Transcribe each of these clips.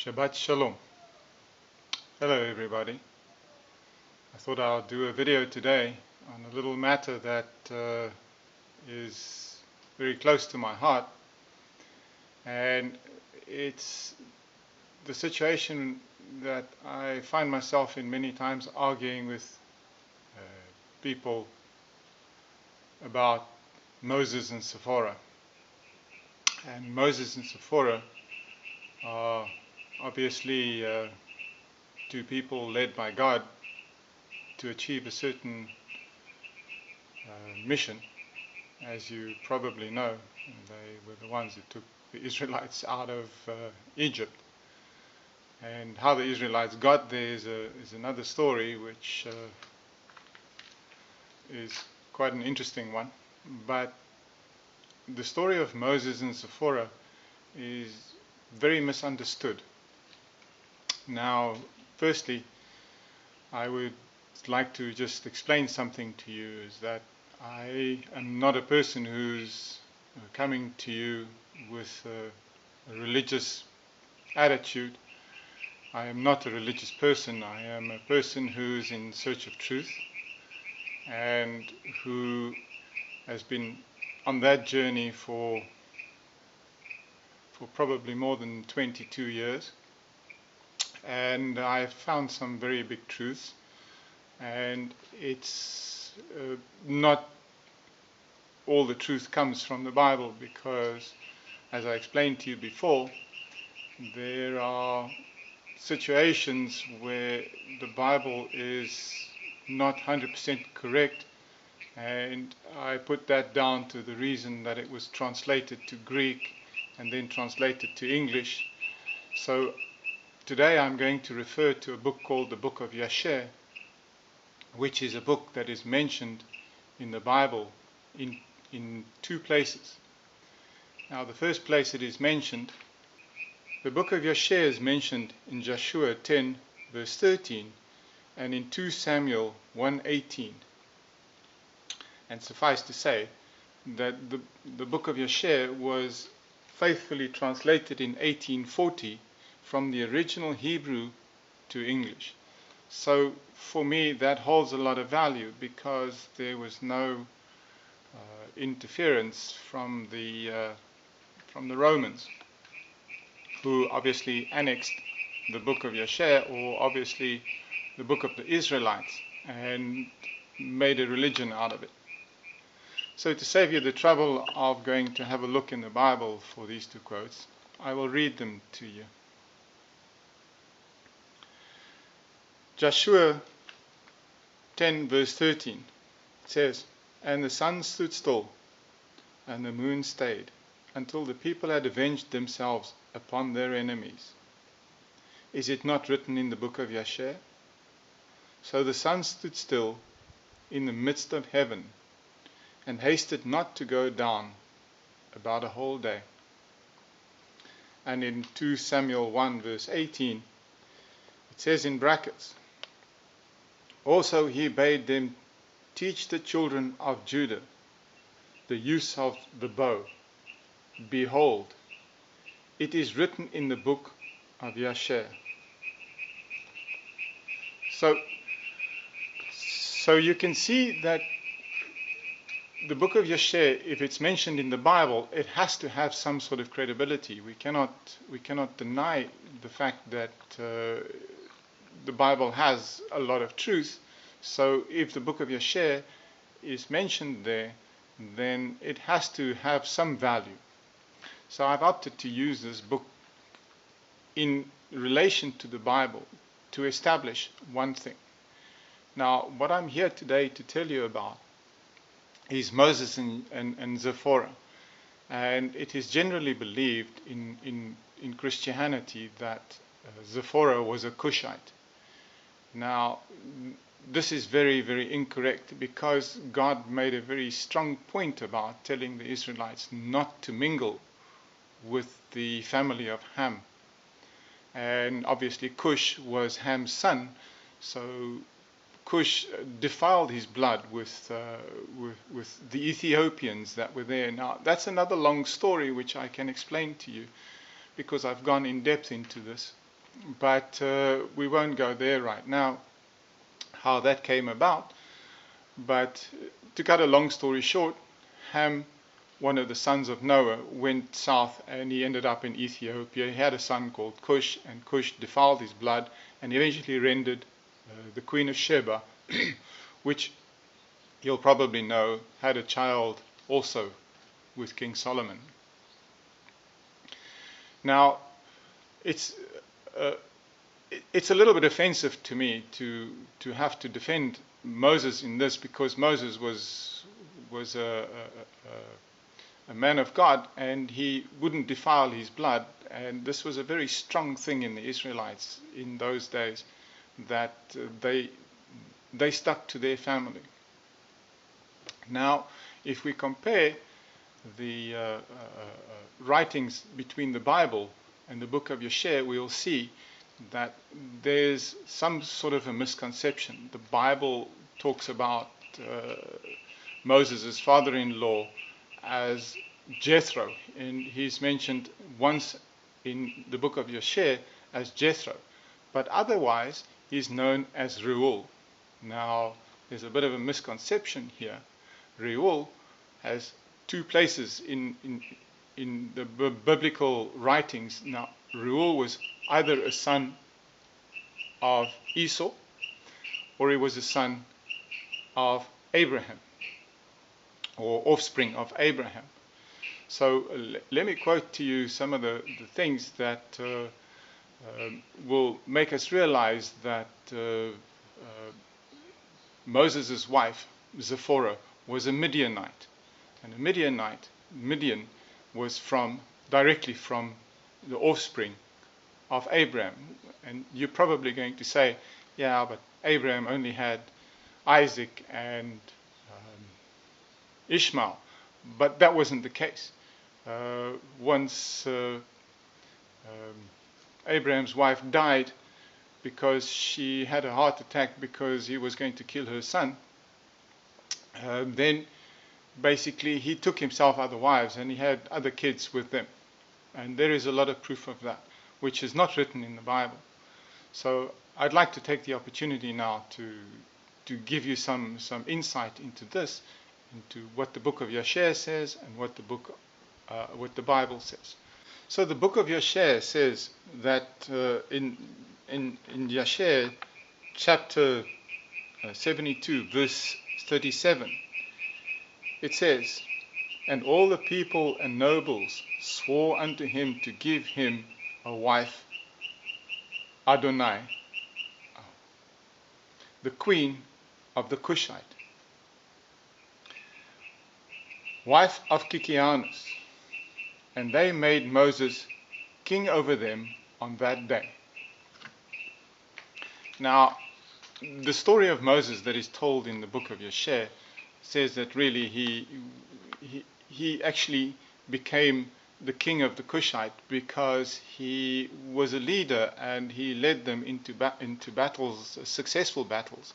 Shabbat Shalom. Hello everybody. I thought I'll do a video today on a little matter that is very close to my heart, and it's the situation that I find myself in many times arguing with people about Moses and Sephora. And Moses and Sephora are obviously two people led by God to achieve a certain mission. As you probably know, they were the ones who took the Israelites out of Egypt. And how the Israelites got there is another story, which is quite an interesting one. But the story of Moses and Sephora is very misunderstood. Now, firstly, I would like to just explain something to you, is that I am not a person who's coming to you with a religious attitude. I am not a religious person. I am a person who's in search of truth and who has been on that journey for probably more than 22 years. And I found some very big truths, and it's not all the truth comes from the Bible, because, as I explained to you before, there are situations where the Bible is not 100% correct, and I put that down to the reason that it was translated to Greek and then translated to English. So today I'm going to refer to a book called the Book of Yasher, which is a book that is mentioned in the Bible in two places. Now, the first place it is mentioned, the Book of Yasher is mentioned in Joshua 10 verse 13 and in 2 Samuel 1:18. And suffice to say that the Book of Yasher was faithfully translated in 1840 from the original Hebrew to English. So for me that holds a lot of value, because there was no interference from the Romans, who obviously annexed the Book of Yasher, or obviously the Book of the Israelites, and made a religion out of it. So to save you the trouble of going to have a look in the Bible for these two quotes, I will read them to you. Joshua 10 verse 13 says, "And the sun stood still, and the moon stayed, until the people had avenged themselves upon their enemies. Is it not written in the Book of Yasher? So the sun stood still in the midst of heaven, and hasted not to go down about a whole day." And in 2 Samuel 1 verse 18, it says in brackets, "Also he bade them teach the children of Judah the use of the bow. Behold, it is written in the Book of Yasher." So you can see that the Book of Yasher, if it's mentioned in the Bible, it has to have some sort of credibility. We cannot deny the fact that the Bible has a lot of truth. So if the Book of Yasher is mentioned there, then it has to have some value. So I've opted to use this book in relation to the Bible to establish one thing. Now, what I'm here today to tell you about is Moses and Zipporah. And it is generally believed in Christianity that Zipporah was a Kushite. Now, this is very, very incorrect, because God made a very strong point about telling the Israelites not to mingle with the family of Ham. And obviously Kush was Ham's son, so Kush defiled his blood with the Ethiopians that were there. Now, that's another long story which I can explain to you, because I've gone in depth into this. But we won't go there right now, how that came about. But to cut a long story short, Ham, one of the sons of Noah, went south and he ended up in Ethiopia. He had a son called Kush, and Kush defiled his blood and eventually rendered the Queen of Sheba, which you'll probably know had a child also with King Solomon. Now, it's a little bit offensive to me to have to defend Moses in this, because Moses was a man of God and he wouldn't defile his blood, and this was a very strong thing in the Israelites in those days, that they stuck to their family. Now, if we compare the writings between the Bible and the Book of Yasher, we will see that there's some sort of a misconception. The Bible talks about Moses' father-in-law as Jethro, and he's mentioned once in the Book of Yasher as Jethro, but otherwise he's known as Reuel. Now, there's a bit of a misconception here. Reuel has two places in the biblical writings. Now, Reuel was either a son of Esau or he was a son of Abraham, or offspring of Abraham. So let me quote to you some of the things that will make us realize that Moses' wife, Zipporah, was a Midianite. And a Midian, was directly from the offspring of Abraham. And you're probably going to say, yeah, but Abraham only had Isaac and Ishmael. But that wasn't the case. Once Abraham's wife died because she had a heart attack because he was going to kill her son, then basically he took himself other wives and he had other kids with them. And there is a lot of proof of that, which is not written in the Bible. So I'd like to take the opportunity now to give you some insight into this, into what the Book of Yasher says and what the Bible says. So the Book of Yasher says that in Yasher chapter 72 verse 37, it says, "And all the people and nobles swore unto him to give him a wife, Adonai, the queen of the Kushite, wife of Kikianus. And they made Moses king over them on that day." Now, the story of Moses that is told in the Book of Yasher says that really he actually became the king of the Kushite because he was a leader and he led them into battles, successful battles.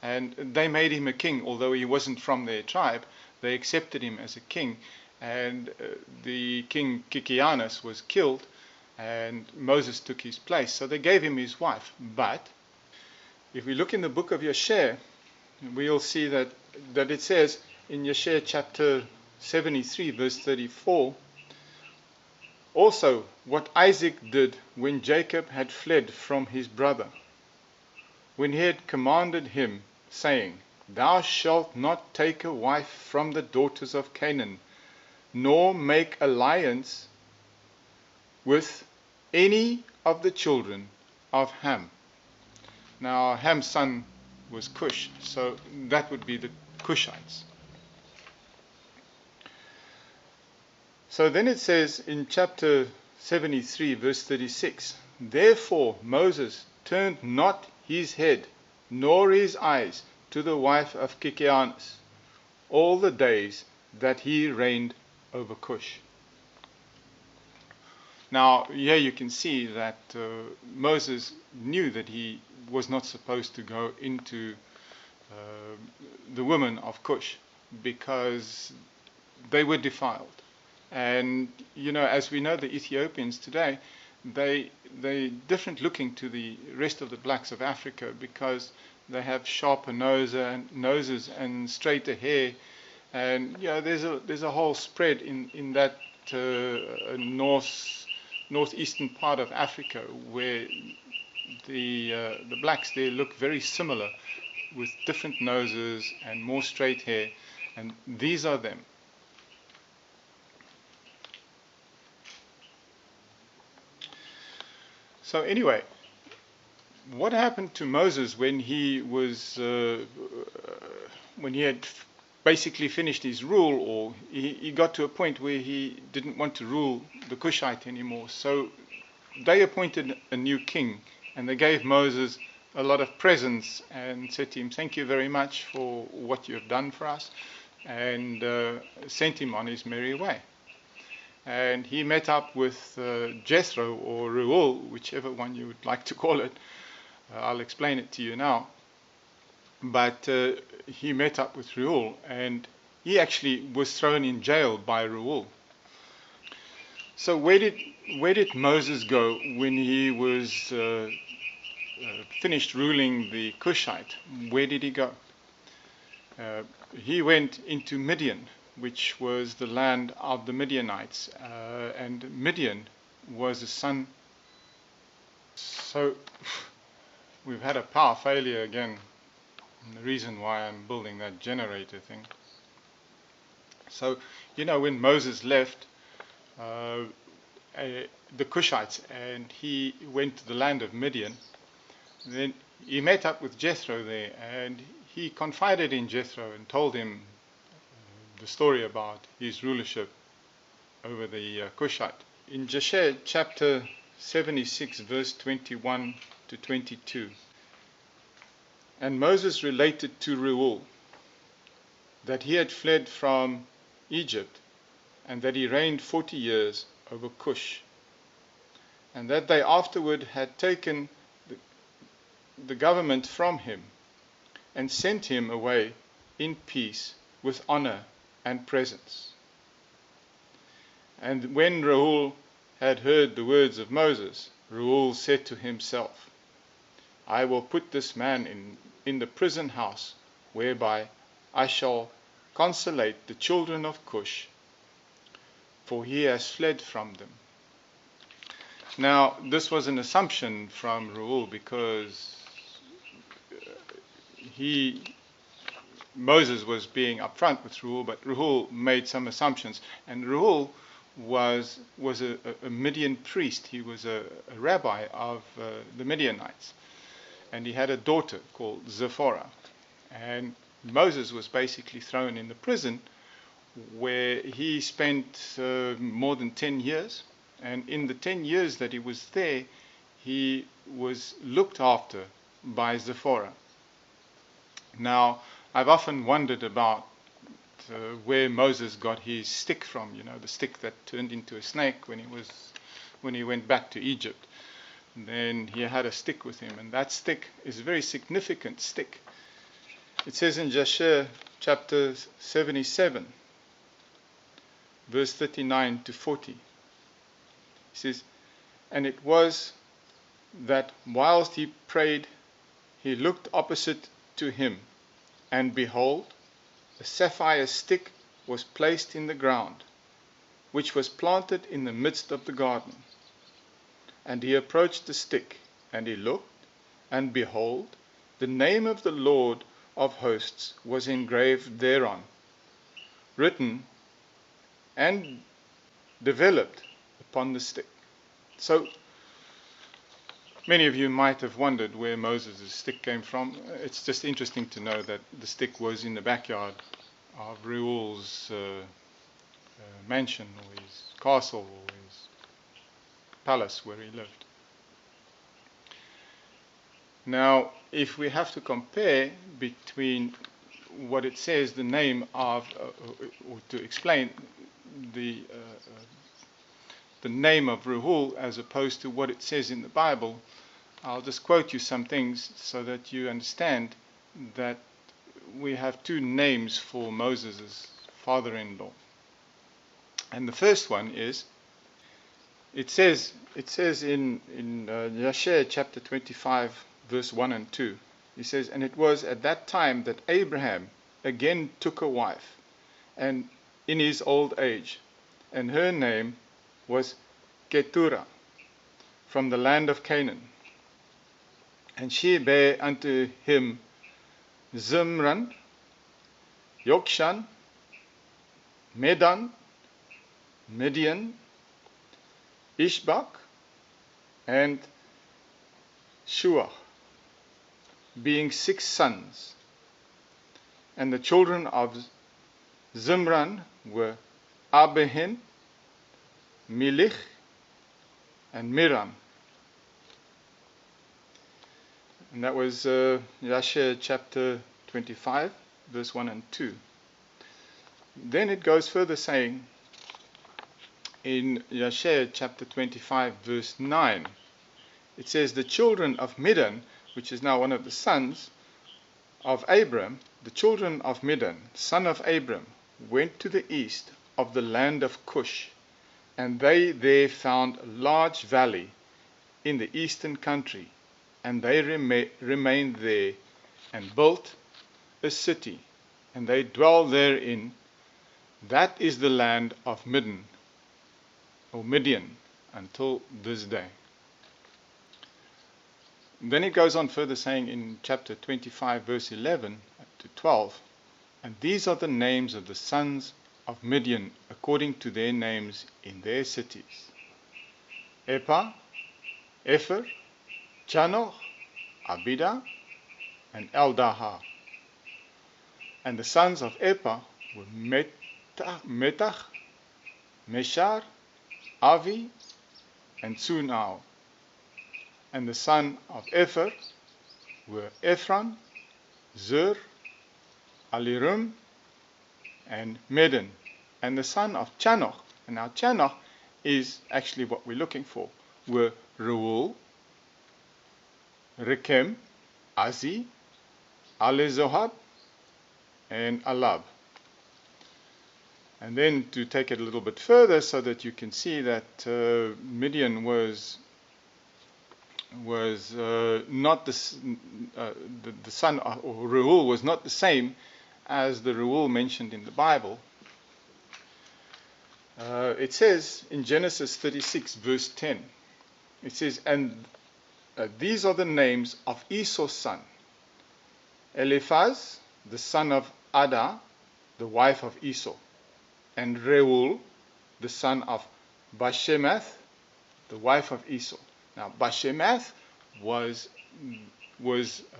And they made him a king, although he wasn't from their tribe. They accepted him as a king. And the king Kikianus was killed and Moses took his place. So they gave him his wife. But if we look in the Book of Yasher, we'll see that it says in Yasher chapter 73 verse 34, also what Isaac did when Jacob had fled from his brother, when he had commanded him, saying, "Thou shalt not take a wife from the daughters of Canaan, nor make alliance with any of the children of Ham." Now, Ham's son was Kush, so that would be the Kushites. So then it says in chapter 73 verse 36, "Therefore Moses turned not his head nor his eyes to the wife of Kikianus all the days that he reigned over Kush." Now, here you can see that Moses knew that he was not supposed to go into the women of Kush because they were defiled. And, as we know, the Ethiopians today, they're different looking to the rest of the blacks of Africa because they have sharper noses and straighter hair, and there's a whole spread in that northeastern part of Africa where the blacks there look very similar with different noses and more straight hair, and these are them. So anyway, what happened to Moses when he had basically finished his rule, or he got to a point where he didn't want to rule the Kushite anymore? So they appointed a new king, and they gave Moses a lot of presents and said to him, "Thank you very much for what you have done for us," and sent him on his merry way. And he met up with Jethro, or Reuel, whichever one you would like to call it. I'll explain it to you now. But he met up with Reuel, and he actually was thrown in jail by Reuel. So where did Moses go when he was finished ruling the Kushite? Where did he go? He went into Midian, which was the land of the Midianites, and Midian was a son. So we've had a power failure again, and the reason why I'm building that generator thing. So when Moses left the Kushites and he went to the land of Midian, then he met up with Jethro there, and he confided in Jethro and told him the story about his rulership over the Kushite. In Yasher chapter 76 verse 21 to 22, and Moses related to Reuel that he had fled from Egypt, and that he reigned 40 years over Kush, and that they afterward had taken the government from him and sent him away in peace with honor and presents. And when Reuel had heard the words of Moses, Reuel said to himself, "I will put this man in the prison house, whereby I shall consolate the children of Kush, for he has fled from them." Now, this was an assumption from Reuel, because Moses was being upfront with Reuel, but Reuel made some assumptions. And Reuel was a Midian priest. He was a rabbi of the Midianites, and he had a daughter called Zipporah. And Moses was basically thrown in the prison, where he spent more than 10 years. And in the 10 years that he was there, he was looked after by Zipporah. Now, I've often wondered about where Moses got his stick from, the stick that turned into a snake when he went back to Egypt. And then he had a stick with him, and that stick is a very significant stick. It says in Yasher chapter 77, verse 39 to 40, it says, "And it was that whilst he prayed, he looked opposite to him, and behold, a sapphire stick was placed in the ground, which was planted in the midst of the garden. And he approached the stick, and he looked, and behold, the name of the Lord of hosts was engraved thereon, written and developed upon the stick." So many of you might have wondered where Moses' stick came from. It's just interesting to know that the stick was in the backyard of Reuel's mansion, or his castle, or his palace where he lived. Now, if we have to compare between what it says, the name of, or to explain the name of Reuel as opposed to what it says in the Bible, I'll just quote you some things so that you understand that we have two names for Moses' father-in-law. And the first one is It says in Yasher chapter 25, verse 1 and 2. He says, "And it was at that time that Abraham again took a wife, and in his old age, and her name was Keturah, from the land of Canaan. And she bare unto him Zimran, Yokshan, Medan, Midian, Ishbak, and Shuah, being 6 sons. And the children of Zimran were Abihin, Milich, and Miram." And that was Yasher chapter 25, verse 1 and 2. Then it goes further saying in Yasher chapter 25, verse 9, it says, "The children of Midian," which is now one of the sons of Abram, "the children of Midian, son of Abram, went to the east of the land of Kush, and they there found a large valley in the eastern country, and they remained there, and built a city, and they dwell therein. That is the land of Midian, or Midian, until this day." Then it goes on further saying in chapter 25, verse 11 to 12, "And these are the names of the sons of Midian according to their names in their cities: Epa, Epher, Chanoch, Abida, and Eldaha. And the sons of Epa were Metach, Meshar, Avi, and Sunau. And the son of Epher were Ephron, Zur, Alirum, and Medan. And the son of Chanoch," and now Chanoch is actually what we're looking for, were Reuel, Rekem, Azi, Alezohab, and Alab. And then to take it a little bit further so that you can see that Midian was not the son, or Reuel was not the same as the Reuel mentioned in the Bible. It says in Genesis 36, verse 10, it says, "And these are the names of Esau's son: Eliphaz, the son of Ada, the wife of Esau, and Reuel, the son of Bashemath, the wife of Esau." Now, Bashemath was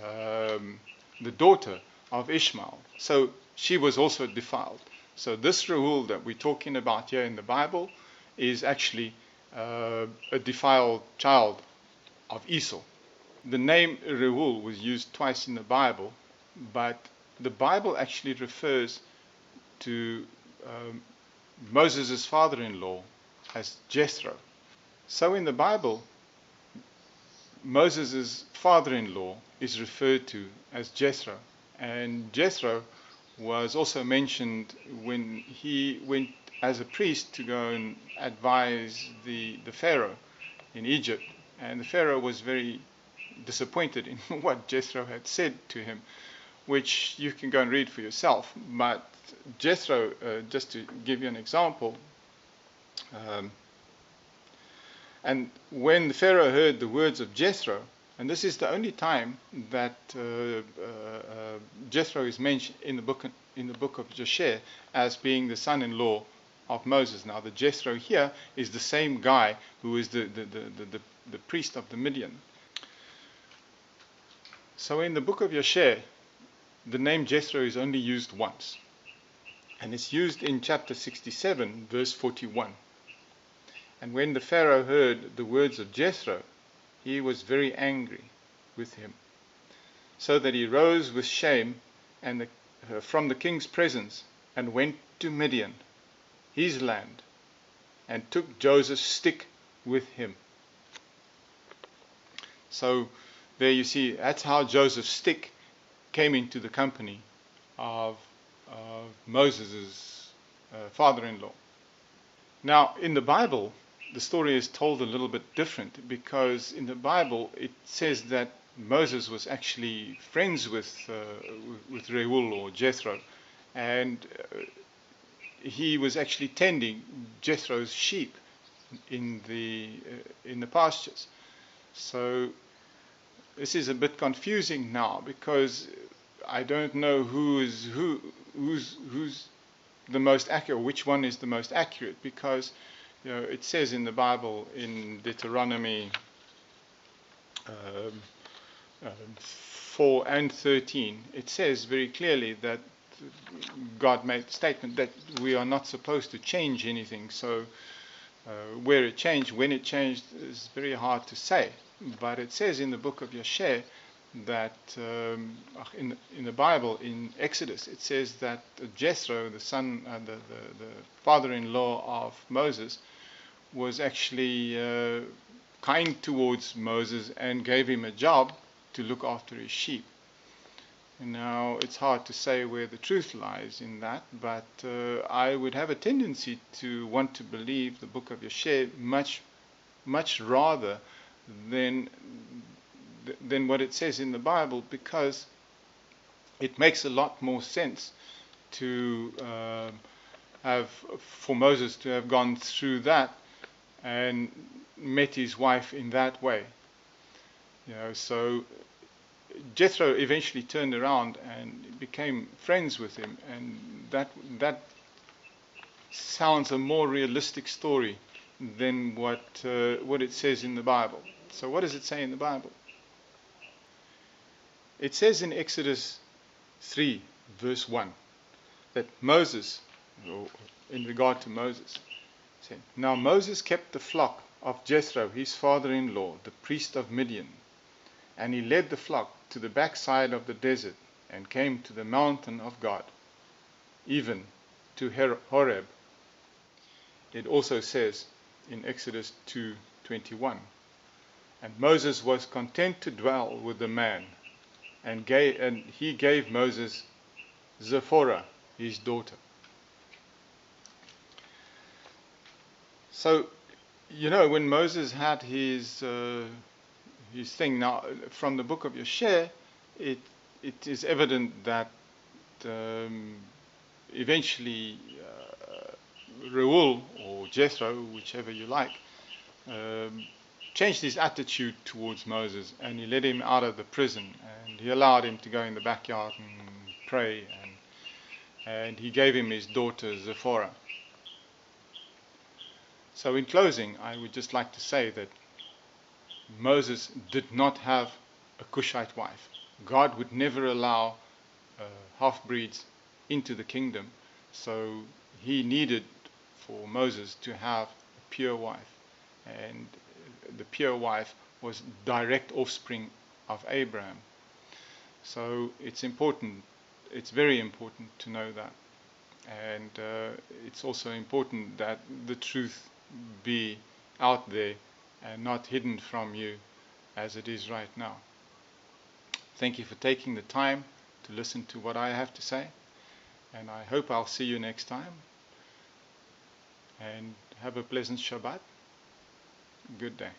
the daughter of Ishmael, so she was also defiled. So this Reuel that we're talking about here in the Bible is actually a defiled child of Esau. The name Reuel was used twice in the Bible, but the Bible actually refers to Moses' father-in-law as Jethro. So in the Bible, Moses' father-in-law is referred to as Jethro, and Jethro was also mentioned when he went as a priest to go and advise the Pharaoh in Egypt, and the Pharaoh was very disappointed in what Jethro had said to him, which you can go and read for yourself. But Jethro, just to give you an example, and when the Pharaoh heard the words of Jethro, and this is the only time that Jethro is mentioned in the book of Yasher as being the son-in-law of Moses. Now, the Jethro here is the same guy who is the priest of the Midian. So in the book of Yasher, the name Jethro is only used once, and it's used in chapter 67, verse 41. And when the Pharaoh heard the words of Jethro, he was very angry with him, so that he rose with shame and from the king's presence, and went to Midian, his land, and took Joseph's stick with him. So there you see, that's how Joseph's stick came into the company of Moses' father-in-law. Now, in the Bible, the story is told a little bit different, because in the Bible it says that Moses was actually friends with Reuel or Jethro, and he was actually tending Jethro's sheep in the pastures. So this is a bit confusing now, because I don't know who's the most accurate, which one is the most accurate, because it says in the Bible in Deuteronomy 4 and 13, it says very clearly that God made the statement that we are not supposed to change anything. So where it changed, when it changed, is very hard to say. But it says in the Book of Yasher that in the Bible, in Exodus, it says that Jethro, the son, the father-in-law of Moses, was actually kind towards Moses and gave him a job to look after his sheep. Now, it's hard to say where the truth lies in that, but I would have a tendency to want to believe the Book of Yasher much rather than what it says in the Bible, because it makes a lot more sense to for Moses to have gone through that and met his wife in that way. So Jethro eventually turned around and became friends with him, and that sounds a more realistic story than what it says in the Bible. So what does it say in the Bible? It says in Exodus 3 verse 1 that Moses, or in regard to Moses, said, "Now Moses kept the flock of Jethro, his father-in-law, the priest of Midian, and he led the flock to the backside of the desert and came to the mountain of God, even to Horeb." It also says in Exodus 2:21, "And Moses was content to dwell with the man, and he gave Moses Zipporah, his daughter." So, when Moses had his thing, now from the Book of Yasher, it is evident that eventually Reuel or Jethro, whichever you like, changed his attitude towards Moses, and he let him out of the prison, and he allowed him to go in the backyard and pray, and he gave him his daughter Zipporah. So in closing, I would just like to say that Moses did not have a Kushite wife. God would never allow half-breeds into the kingdom, so he needed for Moses to have a pure wife, and the pure wife was direct offspring of Abraham. So it's very important to know that, and it's also important that the truth be out there and not hidden from you as it is right now. Thank you for taking the time to listen to what I have to say, and I hope I'll see you next time, and have a pleasant Shabbat. Good day.